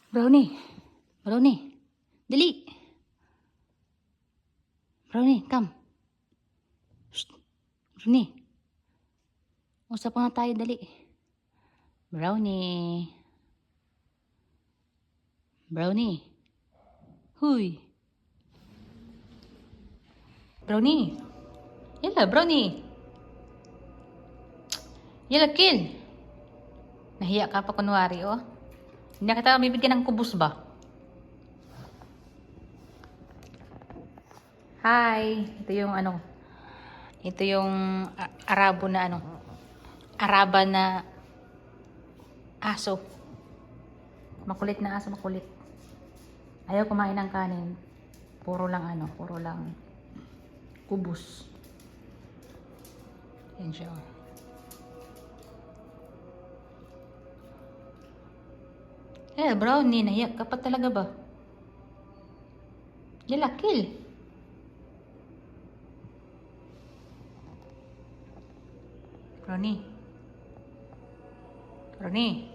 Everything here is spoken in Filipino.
Brownie. Brownie. Dali. Brownie, come. Shh. Brownie. Usap nga tayo, dali. Brownie. Brownie. Huy. Brownie. Yala, Brownie. Yala, kill. Nahiya ka pa kunwari, oh. Hindi na kita bibigyan ng kubos ba? Hi. Ito yung ano. Ito yung Arabo na ano. Araba na aso. Makulit na aso, makulit. Ayaw kumain ng kanin. Puro lang ano, puro lang kubos. Yan siya. Eh, Brownie, nahiya ka pa talaga ba? Yala, kill. Brownie. Brownie.